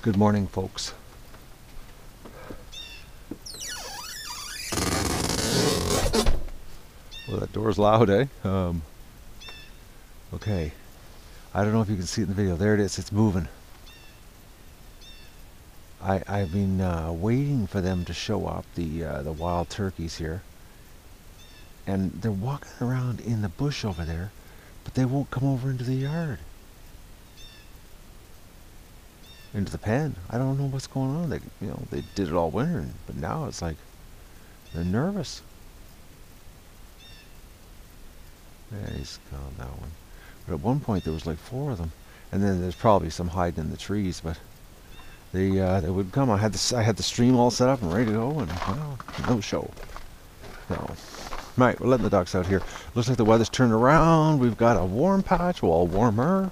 Good morning, folks. Well, that door's loud, eh? Okay. I don't know if you can see it in the video. There it is. It's moving. I've been waiting for them to show up, the wild turkeys here. And they're walking around in the bush over there, but they won't come over into the yard. Into the pen. I don't know what's going on. They did it all winter, but now it's like they're nervous. Yeah, he's gone, that one. But at one point there was like 4 of them, and then there's probably some hiding in the trees. But they would come. I had the stream all set up and ready to go, and well, no show. No. Right, we're letting the ducks out here. Looks like the weather's turned around. We've got a warm patch, well, warmer.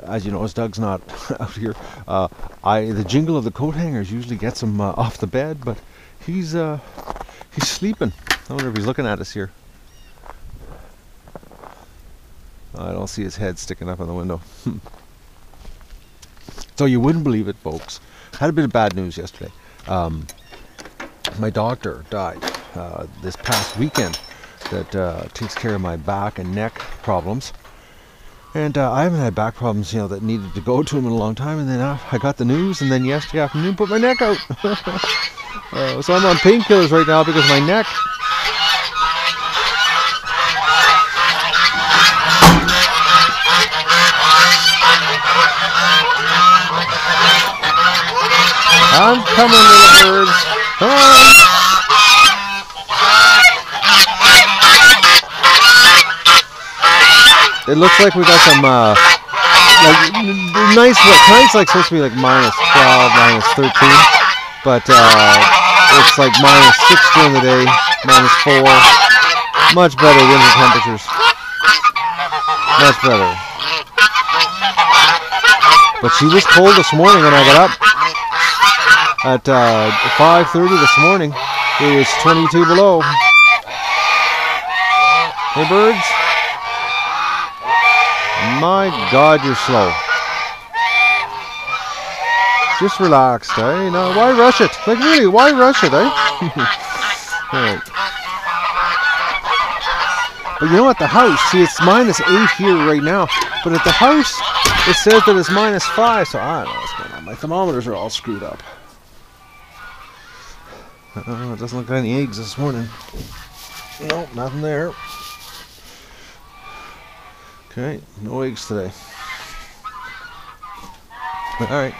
As you know, as Doug's not out here, the jingle of the coat hangers usually gets him off the bed, but he's sleeping. I wonder if he's looking at us here. I don't see his head sticking up in the window. So you wouldn't believe it, folks. Had a bit of bad news yesterday. My doctor died this past weekend that takes care of my back and neck problems. And I haven't had back problems, that needed to go to him in a long time. And then I got the news, and then yesterday afternoon put my neck out. So I'm on painkillers right now because of my neck. I'm coming, little birds. Come on. It looks like we got some nice. Tonight's like supposed to be like -12, -13, but it's like -6 during the day, -4. Much better winter temperatures. Much better. But she was cold this morning when I got up. At 5:30 this morning, it was 22 below. Hey, birds. My God, you're slow. Just relaxed, eh? Now, why rush it? Like, really, why rush it, eh? Alright. But you know, at the house, see, it's -8 here right now. But at the house, it says that it's -5, so I don't know what's going on. My thermometers are all screwed up. It doesn't look like any eggs this morning. Nope, nothing there. Okay, no eggs today. Alright.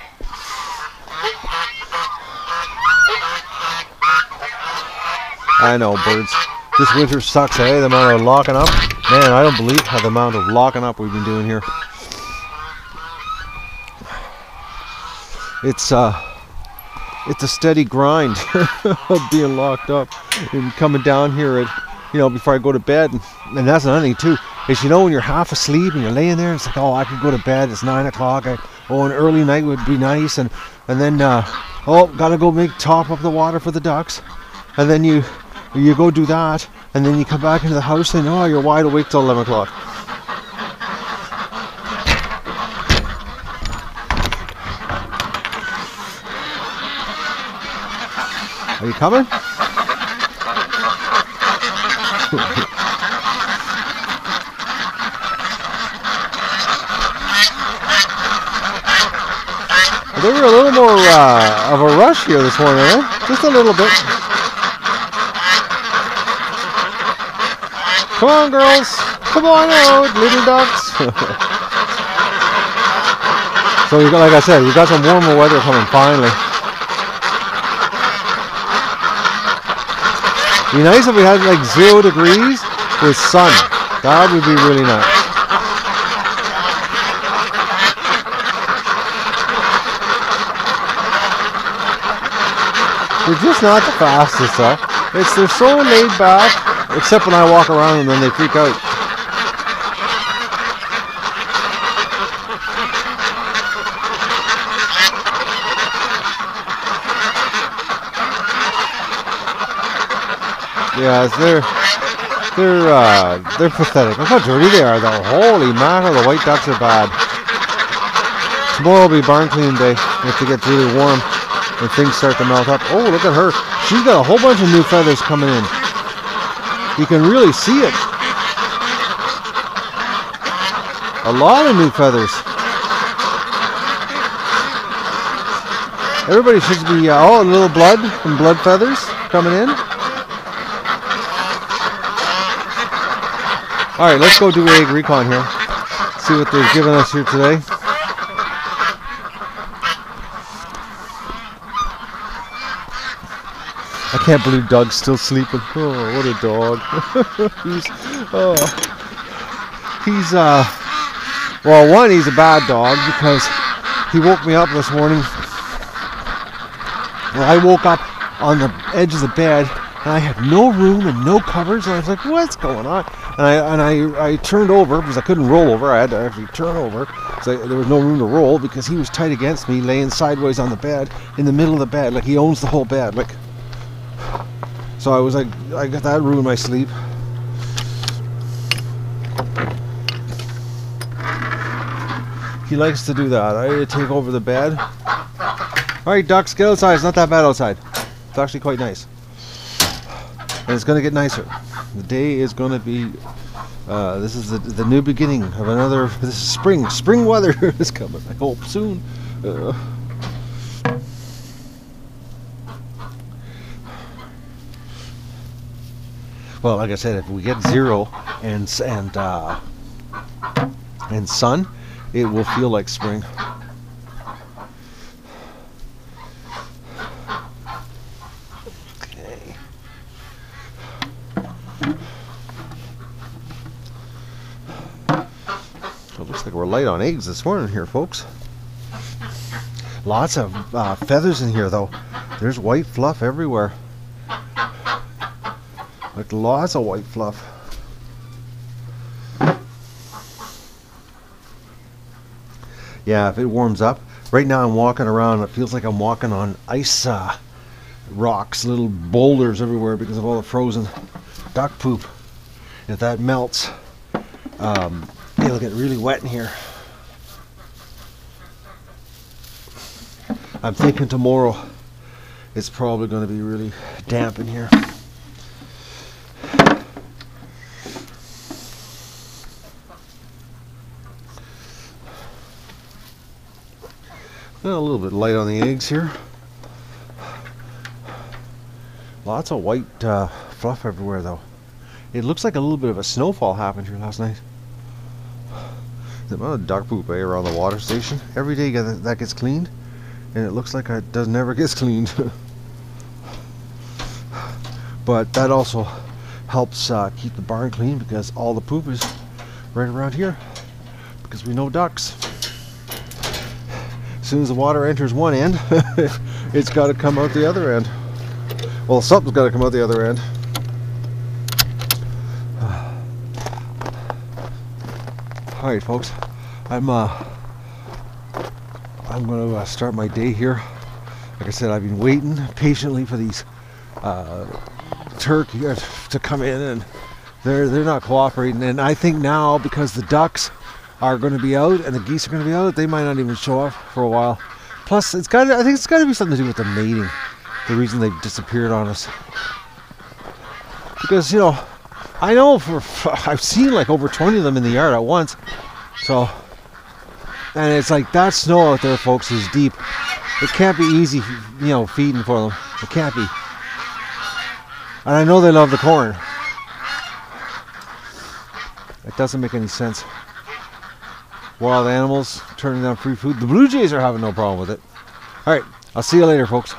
I know, birds. This winter sucks, eh? The amount of locking up. Man, I don't believe the amount of locking up we've been doing here. It's a steady grind of being locked up and coming down here at, before I go to bed. And that's another thing too, is when you're half asleep and you're laying there, it's like, oh, I could go to bed, it's 9 o'clock, an early night would be nice, and then, gotta go top up the water for the ducks. And then you go do that, and then you come back into the house and, you're wide awake till 11 o'clock. Are you coming? They were a little more of a rush here this morning, eh? Just a little bit. Come on, girls. Come on out, little ducks. So, like I said, we got some warmer weather coming finally. It'd be nice if we had like 0 degrees with sun. That would be really nice. They're just not the fastest, though. They're so laid back, except when I walk around and then they freak out. Yeah, they're pathetic. Look how dirty they are, though. Holy mackerel, the white ducks are bad. Tomorrow will be barn cleaning day if it gets really warm and things start to melt up. Oh, look at her. She's got a whole bunch of new feathers coming in. You can really see it. A lot of new feathers. Everybody should be, oh, a little blood and blood feathers coming in. Alright, let's go do egg recon here. See what they've given us here today. I can't believe Doug's still sleeping. Oh, what a dog. Well, one, he's a bad dog because he woke me up this morning. Well, I woke up on the edge of the bed and I had no room and no covers, and I was like, what's going on? And I turned over because I couldn't roll over. I had to actually turn over. So there was no room to roll because he was tight against me, laying sideways on the bed, in the middle of the bed, like he owns the whole bed. Like, so I was like, I got that ruined my sleep. He likes to do that. I take over the bed. Alright, ducks, get outside. It's not that bad outside. It's actually quite nice. And it's going to get nicer. The day is going to be, this is the new beginning of another, this is spring. Spring weather is coming, I hope, soon. Well, like I said, if we get 0 and sun, it will feel like spring. Okay. It looks like we're light on eggs this morning here, folks. Lots of feathers in here, though. There's white fluff everywhere. Like lots of white fluff. Yeah, if it warms up. Right now I'm walking around, it feels like I'm walking on ice rocks, little boulders everywhere because of all the frozen duck poop. If that melts, it'll get really wet in here. I'm thinking tomorrow it's probably going to be really damp in here. A little bit light on the eggs here. Lots of white fluff everywhere, though. It looks like a little bit of a snowfall happened here last night. The amount of duck poop around the water station. Every day that gets cleaned, and it looks like it never gets cleaned. But that also helps keep the barn clean because all the poop is right around here because we know ducks. As soon as the water enters one end, it's got to come out the other end. Well, something's got to come out the other end. All right, folks, I'm going to start my day here. Like I said, I've been waiting patiently for these turkey to come in, and they're not cooperating. And I think now, because the ducks are going to be out and the geese are going to be out, they might not even show up for a while. Plus, I think it's got to be something to do with the mating. The reason they've disappeared on us. Because, you know, I know I've seen like over 20 of them in the yard at once. So, and it's like that snow out there, folks, is deep. It can't be easy, you know, feeding for them. It can't be. And I know they love the corn. It doesn't make any sense. Wild animals turning down free food. The Blue Jays are having no problem with it. Alright, I'll see you later, folks.